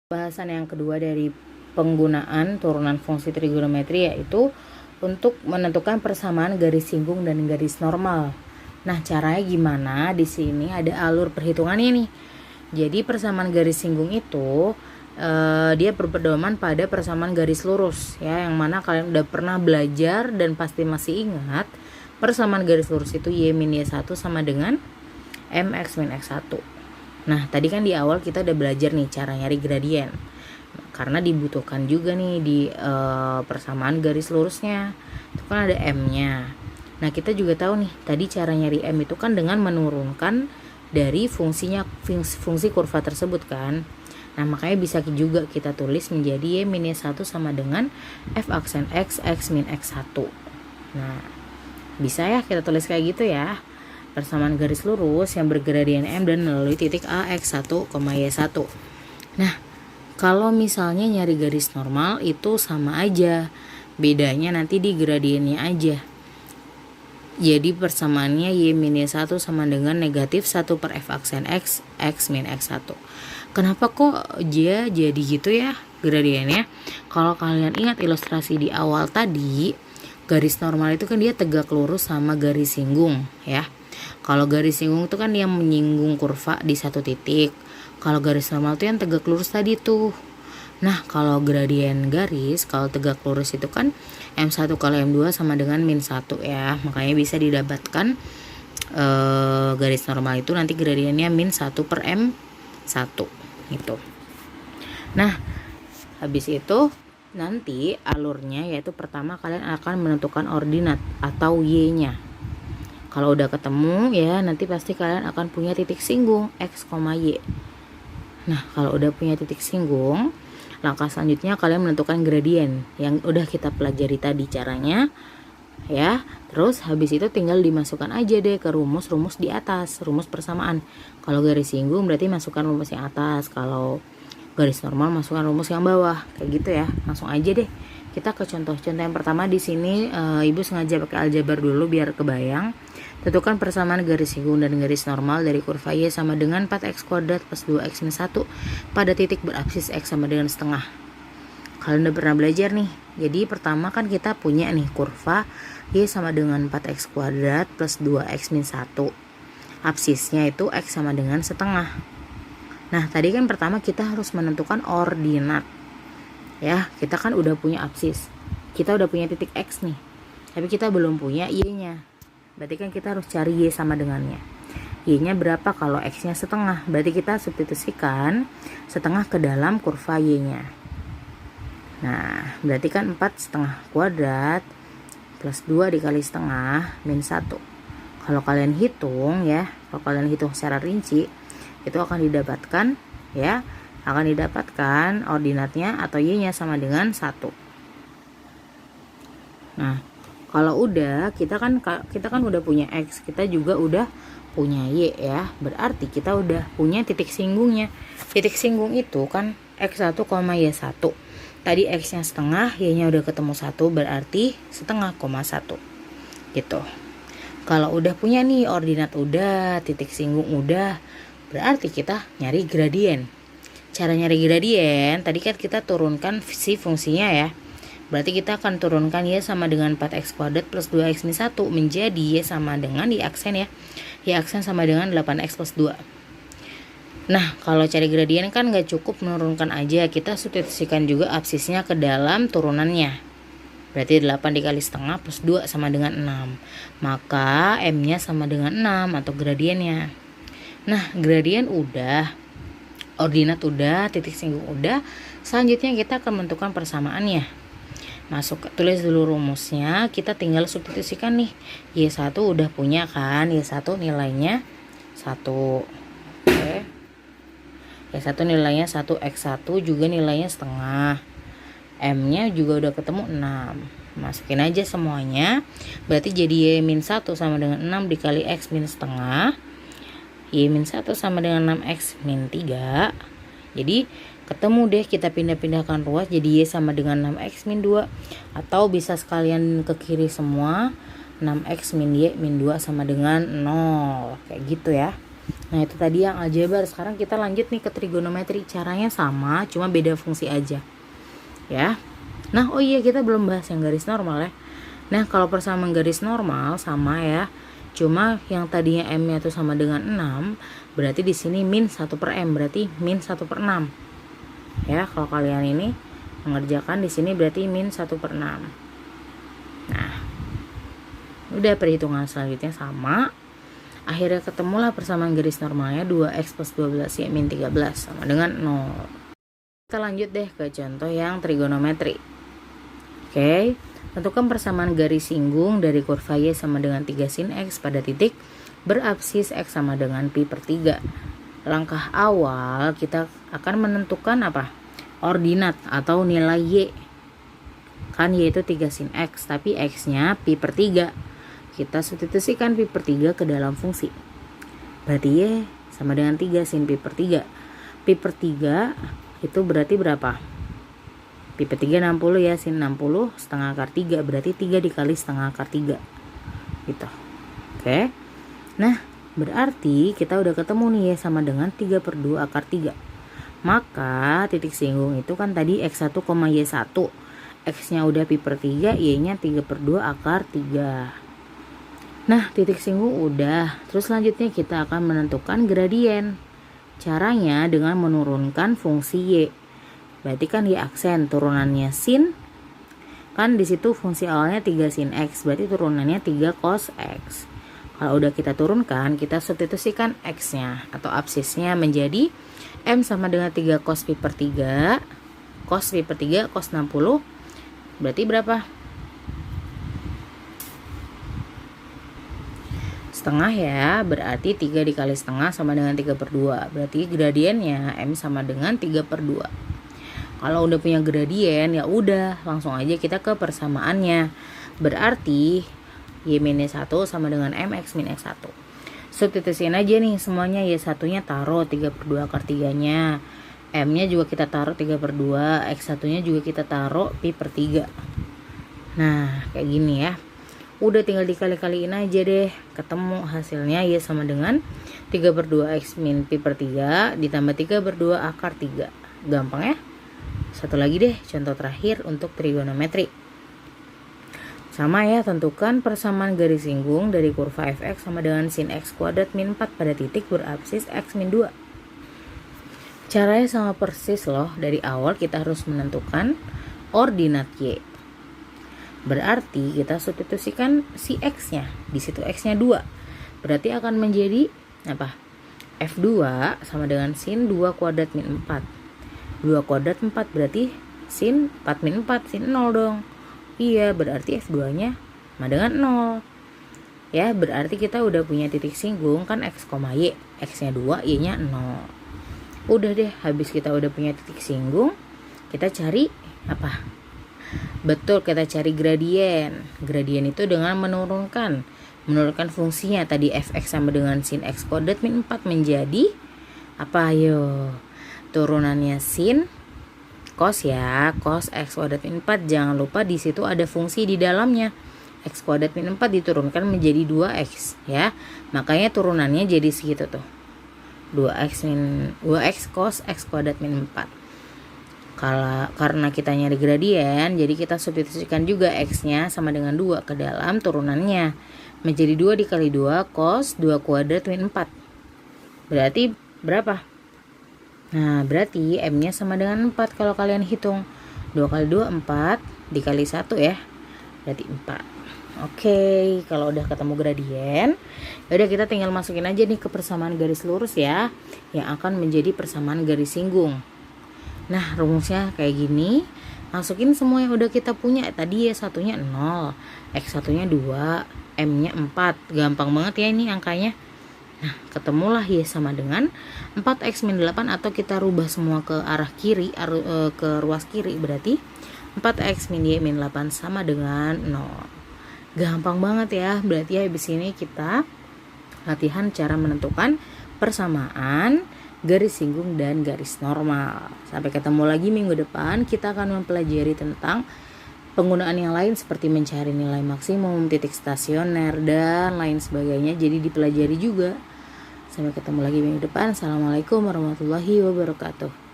Bahasan yang kedua dari penggunaan turunan fungsi trigonometri yaitu untuk menentukan persamaan garis singgung dan garis normal. Nah, caranya gimana? Di sini ada alur perhitungannya nih. Jadi persamaan garis singgung itu dia berpedoman pada persamaan garis lurus ya, yang mana kalian udah pernah belajar dan pasti masih ingat. Persamaan garis lurus itu y min y1 sama dengan mx min x1. Nah, tadi kan di awal kita udah belajar nih cara nyari gradien. Karena dibutuhkan juga nih di persamaan garis lurusnya. Itu kan ada M-nya. Nah, kita juga tahu nih, tadi cara nyari M itu kan dengan menurunkan dari fungsi kurva tersebut kan. Nah, makanya bisa juga kita tulis menjadi y min y1 sama dengan f aksen x min x1. Nah, bisa ya kita tulis kayak gitu ya. Persamaan garis lurus yang bergradien M dan melalui titik A x1, y1. Nah, kalau misalnya nyari garis normal itu sama aja. Bedanya nanti di gradiennya aja. Jadi persamaannya y min y1 sama dengan negatif 1 per f aksen x min x1. Kenapa kok dia jadi gitu ya gradiennya? Kalau kalian ingat ilustrasi di awal tadi, garis normal itu kan dia tegak lurus sama garis singgung ya. Kalau garis singgung itu kan yang menyinggung kurva di satu titik. Kalau garis normal itu yang tegak lurus tadi tuh. Nah, kalau gradien garis, kalau tegak lurus itu kan M1 kali M2 sama dengan min 1 ya. Makanya bisa didapatkan garis normal itu nanti gradiennya min 1 per M1 gitu. Nah, habis itu nanti alurnya yaitu pertama kalian akan menentukan ordinat atau Y-nya. Kalau udah ketemu ya nanti pasti kalian akan punya titik singgung x, y. Nah, kalau udah punya titik singgung, langkah selanjutnya kalian menentukan gradien yang udah kita pelajari tadi caranya ya. Terus habis itu tinggal dimasukkan aja deh ke rumus-rumus di atas, rumus persamaan. Kalau garis singgung berarti masukkan rumus yang atas, kalau garis normal masukkan rumus yang bawah, kayak gitu ya. Langsung aja deh kita ke contoh-contoh yang pertama. Di sini ibu sengaja pakai aljabar dulu biar kebayang. Tentukan persamaan garis singgung dan garis normal dari kurva y sama dengan 4x kuadrat plus 2x min 1 pada titik berabsis x sama dengan setengah. Kalian udah pernah belajar nih. Jadi pertama kan kita punya nih kurva y sama dengan 4x kuadrat plus 2x min 1. Absisnya itu x sama dengan setengah. Nah, tadi kan pertama kita harus menentukan ordinat. Ya, kita kan udah punya absis. Kita udah punya titik x nih. Tapi kita belum punya y-nya. Berarti kan kita harus cari y sama dengannya. Y-nya berapa kalau x-nya setengah? Berarti kita substitusikan setengah ke dalam kurva y-nya. Nah, berarti kan 4 setengah kuadrat plus 2 dikali setengah min 1. Kalau kalian hitung ya, kalau kalian hitung secara rinci, itu akan didapatkan ya, akan didapatkan ordinatnya atau y-nya sama dengan 1. Nah, kalau udah kita kan udah punya x, kita juga udah punya y ya. Berarti kita udah punya titik singgungnya. Titik singgung itu kan x1, y1. Tadi x-nya setengah, y-nya udah ketemu 1, berarti setengah, 1 gitu. Kalau udah punya nih ordinat udah, titik singgung udah, berarti kita nyari gradien. Cara nyari gradien, tadi kan kita turunkan si fungsinya ya. Berarti kita akan turunkan y sama dengan 4x kuadrat plus 2x min 1 menjadi y sama dengan y aksen ya. Y aksen sama dengan 8x plus 2. Nah, kalau cari gradien kan gak cukup menurunkan aja, kita substitusikan juga absisnya ke dalam turunannya. Berarti 8 dikali setengah plus 2 sama dengan 6. Maka M-nya sama dengan 6 atau gradiennya. Nah, gradien udah, ordinat udah, titik singgung udah. Selanjutnya kita akan menentukan persamaannya. Tulis dulu rumusnya, kita tinggal substitusikan nih. Y1 udah punya kan, Y1 nilainya 1. Oke. Y1 nilainya 1, X1 juga nilainya setengah. M-nya juga udah ketemu 6. Masukin aja semuanya. Berarti jadi Y min 1 sama dengan 6 dikali X min setengah. Y min 1 sama dengan 6X min 3. Jadi ketemu deh, kita pindah-pindahkan ruas jadi y sama dengan 6x min 2, atau bisa sekalian ke kiri semua, 6x min y min 2 sama dengan 0, kayak gitu ya. Nah itu tadi yang aljabar. Sekarang kita lanjut nih ke trigonometri. Caranya sama, cuma beda fungsi aja ya. Nah oh iya, kita belum bahas yang garis normal ya. Nah kalau persamaan garis normal sama ya, cuma yang tadinya M nya tuh sama dengan 6, berarti di sini min 1 per M, berarti min 1 per 6 ya. Kalau kalian ini mengerjakan di sini berarti min 1 per 6. Nah udah, perhitungan selanjutnya sama. Akhirnya ketemulah persamaan garis normalnya 2x plus 12 y min 13 sama dengan 0. Kita lanjut deh ke contoh yang trigonometri. Oke, tentukan persamaan garis singgung dari kurva y sama dengan 3 sin x pada titik berabsis x sama dengan pi per 3. Langkah awal kita akan menentukan apa? Ordinat atau nilai y. Kan y itu 3 sin x, tapi x nya pi per 3. Kita substitusikan pi per 3 ke dalam fungsi. Berarti y sama dengan 3 sin pi per 3. Pi per 3 itu berarti berapa? Pi per 3 60 ya, sin 60 setengah akar 3, berarti 3 dikali setengah akar 3 gitu. Oke. Nah berarti kita udah ketemu nih ya sama dengan 3 per 2 akar 3. Maka titik singgung itu kan tadi x1, y1, x nya udah pi per 3, y nya 3 per 2 akar 3. Nah titik singgung udah. Terus selanjutnya kita akan menentukan gradien. Caranya dengan menurunkan fungsi y. Berarti kan y aksen, turunannya sin. Kan di situ fungsi awalnya 3 sin x, berarti turunannya 3 cos x. Kalau udah kita turunkan, kita substitusikan x-nya atau absisnya menjadi m sama dengan 3 cos pi per 3. Cos pi per 3 cos 60. Berarti berapa? Setengah ya, berarti 3 dikali setengah sama dengan 3 per 2. Berarti gradiennya M sama dengan 3 per 2. Kalau udah punya gradien ya udah, langsung aja kita ke persamaannya. Berarti Y min 1 sama dengan MX min X1. Substitusiin aja nih semuanya. Y1 nya taruh 3 per 2 akar 3 nya. M nya juga kita taruh 3 per 2. X1 nya juga kita taruh pi per 3. Nah kayak gini ya. Udah tinggal dikali-kaliin aja deh. Ketemu hasilnya Y sama dengan 3 per 2 X min pi per 3 ditambah 3 per 2 akar 3. Gampang ya. Satu lagi deh, contoh terakhir untuk trigonometri. Sama ya, tentukan persamaan garis singgung dari kurva fx sama dengan sin x kuadrat min 4 pada titik berabsis x min 2. Caranya sama persis loh. Dari awal kita harus menentukan ordinat y. Berarti kita substitusikan si x-nya. Di situ x-nya 2. Berarti akan menjadi apa? F2 sama dengan sin 2 kuadrat min 4. 2 kuadrat 4 berarti sin 4 min 4, sin 0 dong. Iya, berarti F2-nya sama dengan 0. Ya, berarti kita udah punya titik singgung kan x, y. X-nya 2, y-nya 0. Udah deh, habis kita udah punya titik singgung, kita cari apa? Betul, kita cari gradien. Gradien itu dengan menurunkan fungsinya. Tadi fx sama dengan sin x kuadrat min 4 menjadi apa? Ayo, turunannya sin cos ya, cos x kuadrat min 4. Jangan lupa di situ ada fungsi di dalamnya. X kuadrat min 4 diturunkan menjadi 2x ya. Makanya turunannya jadi segitu tuh. 2x cos x kuadrat min 4. Karena kita nyari gradien, jadi kita substitusikan juga x-nya sama dengan 2 ke dalam turunannya. Menjadi 2 dikali 2 cos 2 kuadrat min 4. Berarti berapa? Nah, berarti M-nya sama dengan 4 kalau kalian hitung. 2 kali 2, 4. Dikali 1 ya. Berarti 4. Oke, kalau udah ketemu gradien, udah kita tinggal masukin aja nih ke persamaan garis lurus ya. Yang akan menjadi persamaan garis singgung. Nah, rumusnya kayak gini. Masukin semua yang udah kita punya. Tadi ya satunya 0, X1-nya 2, M-nya 4. Gampang banget ya ini angkanya. Nah, ketemulah Y sama dengan 4X min 8, atau kita rubah semua ke arah kiri, ke ruas kiri. Berarti 4X min Y min 8 sama dengan 0. Gampang banget ya. Berarti habis ini kita latihan cara menentukan persamaan garis singgung dan garis normal. Sampai ketemu lagi minggu depan. Kita akan mempelajari tentang penggunaan yang lain seperti mencari nilai maksimum, titik stasioner, dan lain sebagainya. Jadi dipelajari juga. Sampai ketemu lagi minggu depan. Assalamualaikum warahmatullahi wabarakatuh.